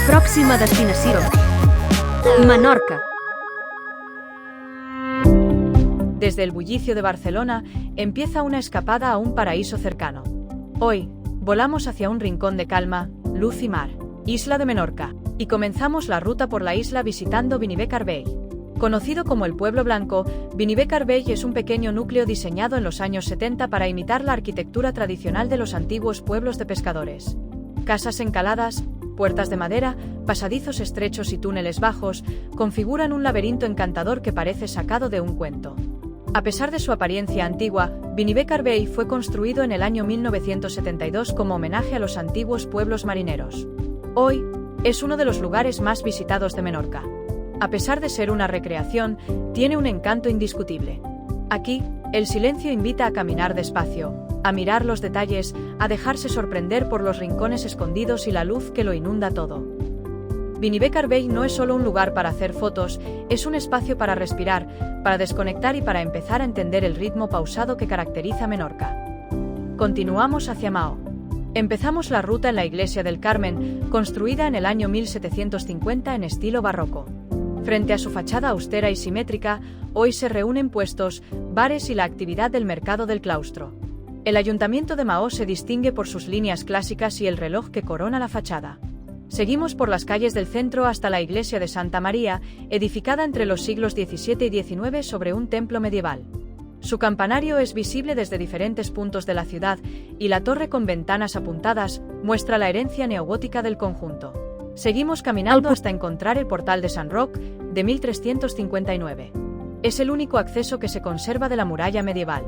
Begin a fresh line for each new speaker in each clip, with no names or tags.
Pròxima destinació: Menorca.
Desde el bullicio de Barcelona empieza una escapada a un paraíso cercano. Hoy, volamos hacia un rincón de calma, luz y mar, Isla de Menorca, y comenzamos la ruta por la isla visitando Benibecar Bay. Conocido como el Pueblo Blanco, Benibecar Bay es un pequeño núcleo diseñado en los años 70 para imitar la arquitectura tradicional de los antiguos pueblos de pescadores. Casas encaladas, puertas de madera, pasadizos estrechos y túneles bajos configuran un laberinto encantador que parece sacado de un cuento. A pesar de su apariencia antigua, Benibecar Bay fue construido en el año 1972 como homenaje a los antiguos pueblos marineros. Hoy, es uno de los lugares más visitados de Menorca. A pesar de ser una recreación, tiene un encanto indiscutible. Aquí, el silencio invita a caminar despacio, a mirar los detalles, a dejarse sorprender por los rincones escondidos y la luz que lo inunda todo. Benibecar Bay no es solo un lugar para hacer fotos, es un espacio para respirar, para desconectar y para empezar a entender el ritmo pausado que caracteriza Menorca. Continuamos hacia Maó. Empezamos la ruta en la Iglesia del Carmen, construida en el año 1750 en estilo barroco. Frente a su fachada austera y simétrica, hoy se reúnen puestos, bares y la actividad del mercado del claustro. El Ayuntamiento de Maó se distingue por sus líneas clásicas y el reloj que corona la fachada. Seguimos por las calles del centro hasta la iglesia de Santa María, edificada entre los siglos XVII y XIX sobre un templo medieval. Su campanario es visible desde diferentes puntos de la ciudad y la torre con ventanas apuntadas muestra la herencia neogótica del conjunto. Seguimos caminando hasta encontrar el portal de Sant Roc, de 1359. Es el único acceso que se conserva de la muralla medieval.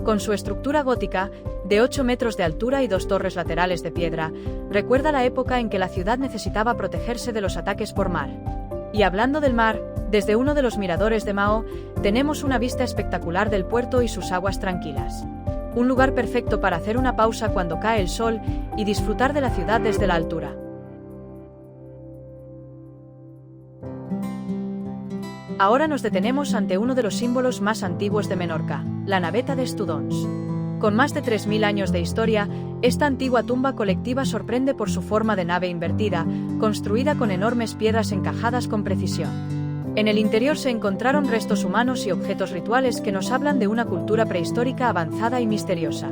Con su estructura gótica, de 8 metros de altura y 2 torres laterales de piedra, recuerda la época en que la ciudad necesitaba protegerse de los ataques por mar. Y hablando del mar, desde uno de los miradores de Maó, tenemos una vista espectacular del puerto y sus aguas tranquilas. Un lugar perfecto para hacer una pausa cuando cae el sol y disfrutar de la ciudad desde la altura. Ahora nos detenemos ante uno de los símbolos más antiguos de Menorca, la Naveta de Estudons. Con más de 3000 años de historia, esta antigua tumba colectiva sorprende por su forma de nave invertida, construida con enormes piedras encajadas con precisión. En el interior se encontraron restos humanos y objetos rituales que nos hablan de una cultura prehistórica avanzada y misteriosa.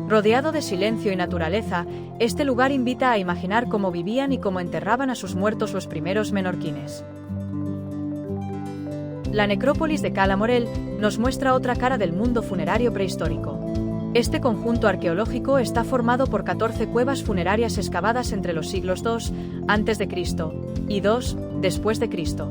Rodeado de silencio y naturaleza, este lugar invita a imaginar cómo vivían y cómo enterraban a sus muertos los primeros menorquines. La necrópolis de Cala Morel nos muestra otra cara del mundo funerario prehistórico. Este conjunto arqueológico está formado por 14 cuevas funerarias excavadas entre los siglos II a.C. y II después de Cristo.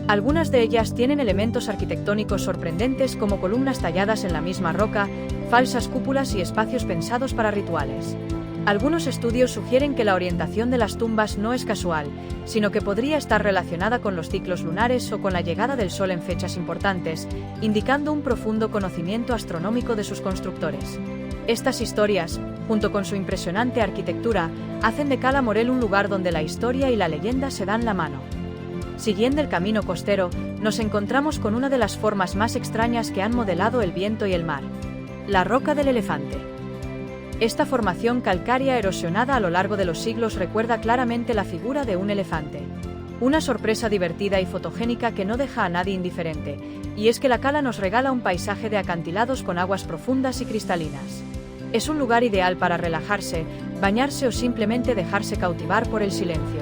Algunas de ellas tienen elementos arquitectónicos sorprendentes como columnas talladas en la misma roca, falsas cúpulas y espacios pensados para rituales. Algunos estudios sugieren que la orientación de las tumbas no es casual, sino que podría estar relacionada con los ciclos lunares o con la llegada del sol en fechas importantes, indicando un profundo conocimiento astronómico de sus constructores. Estas historias, junto con su impresionante arquitectura, hacen de Cala Morel un lugar donde la historia y la leyenda se dan la mano. Siguiendo el camino costero, nos encontramos con una de las formas más extrañas que han modelado el viento y el mar: la Roca del Elefante. Esta formación calcárea erosionada a lo largo de los siglos recuerda claramente la figura de un elefante. Una sorpresa divertida y fotogénica que no deja a nadie indiferente, y es que la cala nos regala un paisaje de acantilados con aguas profundas y cristalinas. Es un lugar ideal para relajarse, bañarse o simplemente dejarse cautivar por el silencio.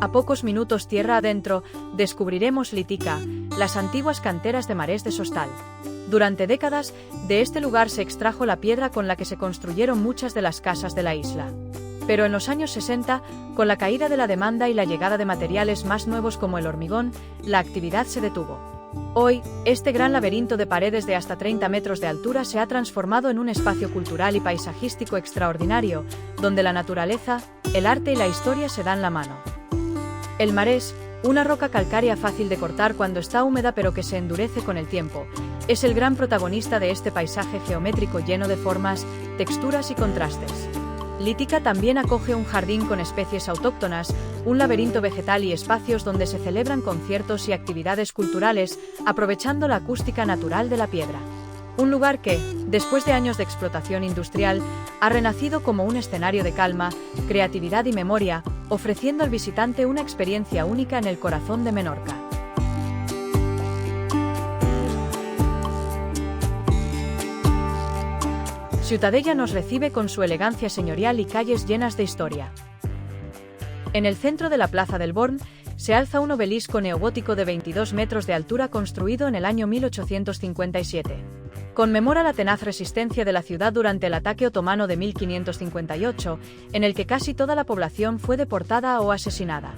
A pocos minutos tierra adentro, descubriremos Litica, las antiguas canteras de Marès de Sostal. Durante décadas, de este lugar se extrajo la piedra con la que se construyeron muchas de las casas de la isla. Pero en los años 60, con la caída de la demanda y la llegada de materiales más nuevos como el hormigón, la actividad se detuvo. Hoy, este gran laberinto de paredes de hasta 30 metros de altura se ha transformado en un espacio cultural y paisajístico extraordinario, donde la naturaleza, el arte y la historia se dan la mano. El Marès, una roca calcárea fácil de cortar cuando está húmeda pero que se endurece con el tiempo, es el gran protagonista de este paisaje geométrico lleno de formas, texturas y contrastes. Lítica también acoge un jardín con especies autóctonas, un laberinto vegetal y espacios donde se celebran conciertos y actividades culturales, aprovechando la acústica natural de la piedra. Un lugar que, después de años de explotación industrial, ha renacido como un escenario de calma, creatividad y memoria, ofreciendo al visitante una experiencia única en el corazón de Menorca. Ciutadella nos recibe con su elegancia señorial y calles llenas de historia. En el centro de la Plaza del Born se alza un obelisco neogótico de 22 metros de altura construido en el año 1857. Conmemora la tenaz resistencia de la ciudad durante el ataque otomano de 1558, en el que casi toda la población fue deportada o asesinada.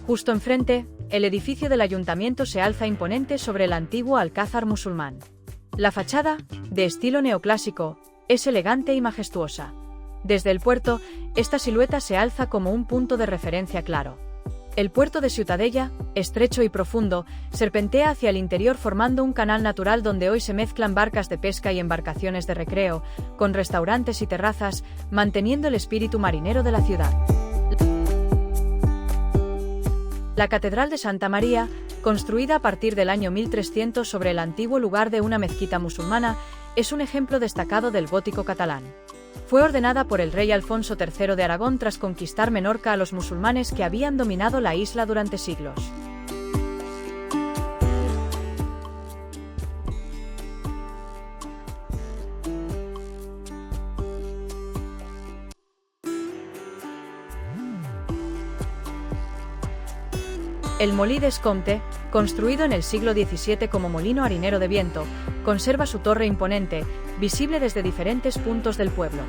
Justo enfrente, el edificio del ayuntamiento se alza imponente sobre el antiguo alcázar musulmán. La fachada, de estilo neoclásico, es elegante y majestuosa. Desde el puerto, esta silueta se alza como un punto de referencia claro. El puerto de Ciutadella, estrecho y profundo, serpentea hacia el interior formando un canal natural donde hoy se mezclan barcas de pesca y embarcaciones de recreo, con restaurantes y terrazas, manteniendo el espíritu marinero de la ciudad. La Catedral de Santa María, construida a partir del año 1300 sobre el antiguo lugar de una mezquita musulmana, es un ejemplo destacado del gótico catalán. Fue ordenada por el rey Alfonso III de Aragón tras conquistar Menorca a los musulmanes que habían dominado la isla durante siglos. El Molí d'Escompte, construido en el siglo XVII como molino harinero de viento, conserva su torre imponente, visible desde diferentes puntos del pueblo.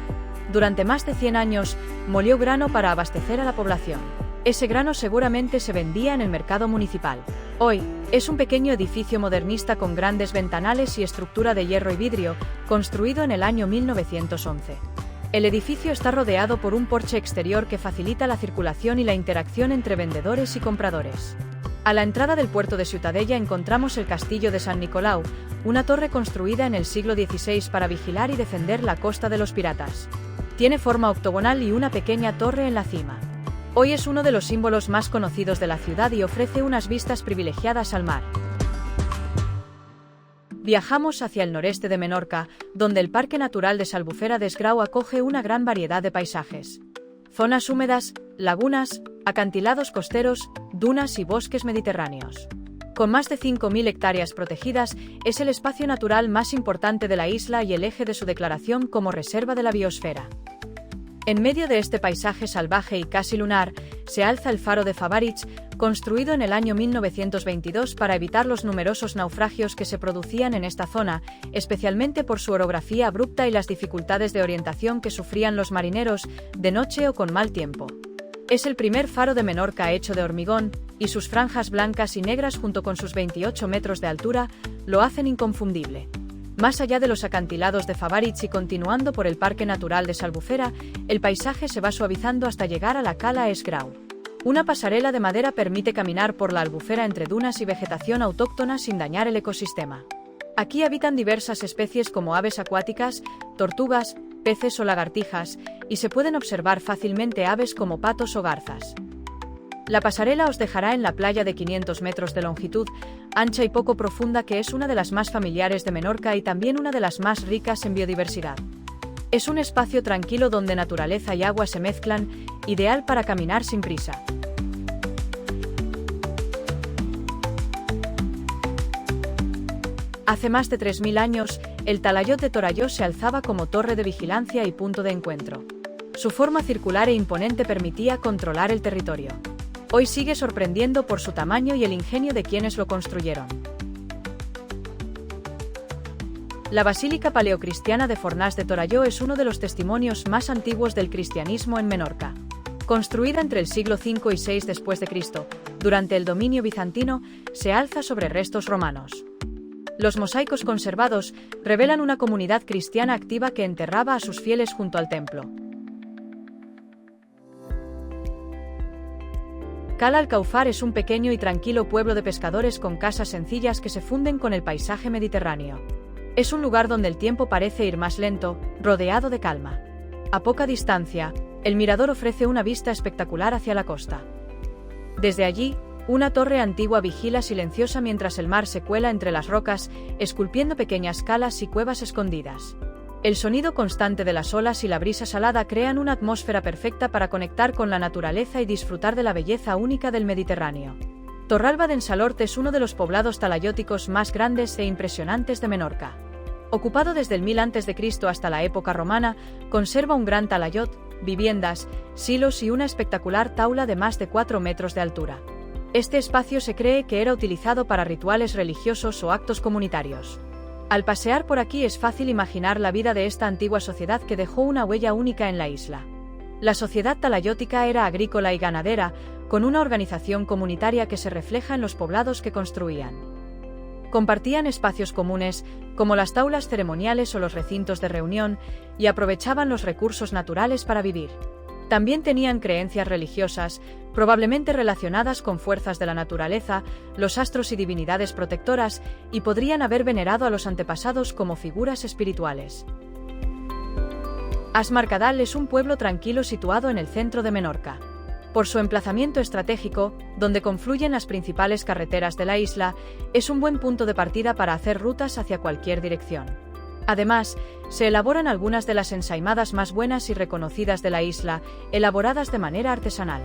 Durante más de 100 años, molió grano para abastecer a la población. Ese grano seguramente se vendía en el mercado municipal. Hoy, es un pequeño edificio modernista con grandes ventanales y estructura de hierro y vidrio, construido en el año 1911. El edificio está rodeado por un porche exterior que facilita la circulación y la interacción entre vendedores y compradores. A la entrada del puerto de Ciutadella encontramos el Castillo de San Nicolau, una torre construida en el siglo XVI para vigilar y defender la costa de los piratas. Tiene forma octogonal y una pequeña torre en la cima. Hoy es uno de los símbolos más conocidos de la ciudad y ofrece unas vistas privilegiadas al mar. Viajamos hacia el noreste de Menorca, donde el Parque Natural de s'Albufera des Grau acoge una gran variedad de paisajes. Zonas húmedas, lagunas, acantilados costeros, dunas y bosques mediterráneos. Con más de 5.000 hectáreas protegidas, es el espacio natural más importante de la isla y el eje de su declaración como reserva de la biosfera. En medio de este paisaje salvaje y casi lunar, se alza el faro de Favaritx, construido en el año 1922 para evitar los numerosos naufragios que se producían en esta zona, especialmente por su orografía abrupta y las dificultades de orientación que sufrían los marineros, de noche o con mal tiempo. Es el primer faro de Menorca hecho de hormigón, y sus franjas blancas y negras junto con sus 28 metros de altura, lo hacen inconfundible. Más allá de los acantilados de Favaritx y continuando por el Parque Natural de s'Albufera, el paisaje se va suavizando hasta llegar a la Cala es Grau. Una pasarela de madera permite caminar por la albufera entre dunas y vegetación autóctona sin dañar el ecosistema. Aquí habitan diversas especies como aves acuáticas, tortugas, peces o lagartijas, y se pueden observar fácilmente aves como patos o garzas. La pasarela os dejará en la playa de 500 metros de longitud, ancha y poco profunda, que es una de las más familiares de Menorca y también una de las más ricas en biodiversidad. Es un espacio tranquilo donde naturaleza y agua se mezclan, ideal para caminar sin prisa. Hace más de 3.000 años, el Talayot de Torelló se alzaba como torre de vigilancia y punto de encuentro. Su forma circular e imponente permitía controlar el territorio. Hoy sigue sorprendiendo por su tamaño y el ingenio de quienes lo construyeron. La Basílica Paleocristiana de Fornàs de Torelló es uno de los testimonios más antiguos del cristianismo en Menorca. Construida entre el siglo V y VI después de Cristo, durante el dominio bizantino, se alza sobre restos romanos. Los mosaicos conservados revelan una comunidad cristiana activa que enterraba a sus fieles junto al templo. Cala Alcaufar es un pequeño y tranquilo pueblo de pescadores con casas sencillas que se funden con el paisaje mediterráneo. Es un lugar donde el tiempo parece ir más lento, rodeado de calma. A poca distancia, el mirador ofrece una vista espectacular hacia la costa. Desde allí, una torre antigua vigila silenciosa mientras el mar se cuela entre las rocas, esculpiendo pequeñas calas y cuevas escondidas. El sonido constante de las olas y la brisa salada crean una atmósfera perfecta para conectar con la naturaleza y disfrutar de la belleza única del Mediterráneo. Torralba d'en Salort es uno de los poblados talayóticos más grandes e impresionantes de Menorca. Ocupado desde el 1000 a.C. hasta la época romana, conserva un gran talayot, viviendas, silos y una espectacular taula de más de 4 metros de altura. Este espacio se cree que era utilizado para rituales religiosos o actos comunitarios. Al pasear por aquí es fácil imaginar la vida de esta antigua sociedad que dejó una huella única en la isla. La sociedad talayótica era agrícola y ganadera, con una organización comunitaria que se refleja en los poblados que construían. Compartían espacios comunes, como las taulas ceremoniales o los recintos de reunión, y aprovechaban los recursos naturales para vivir. También tenían creencias religiosas, probablemente relacionadas con fuerzas de la naturaleza, los astros y divinidades protectoras, y podrían haber venerado a los antepasados como figuras espirituales. As Mercadal es un pueblo tranquilo situado en el centro de Menorca. Por su emplazamiento estratégico, donde confluyen las principales carreteras de la isla, es un buen punto de partida para hacer rutas hacia cualquier dirección. Además, se elaboran algunas de las ensaimadas más buenas y reconocidas de la isla, elaboradas de manera artesanal.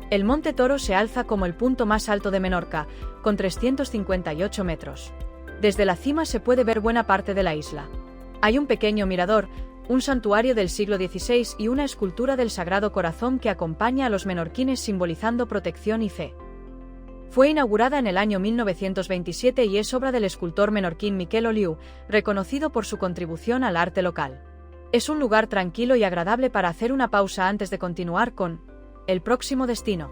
El Monte Toro se alza como el punto más alto de Menorca, con 358 metros. Desde la cima se puede ver buena parte de la isla. Hay un pequeño mirador, un santuario del siglo XVI y una escultura del Sagrado Corazón que acompaña a los menorquines simbolizando protección y fe. Fue inaugurada en el año 1927 y es obra del escultor menorquín Miquel Oliu, reconocido por su contribución al arte local. Es un lugar tranquilo y agradable para hacer una pausa antes de continuar con el próximo destino.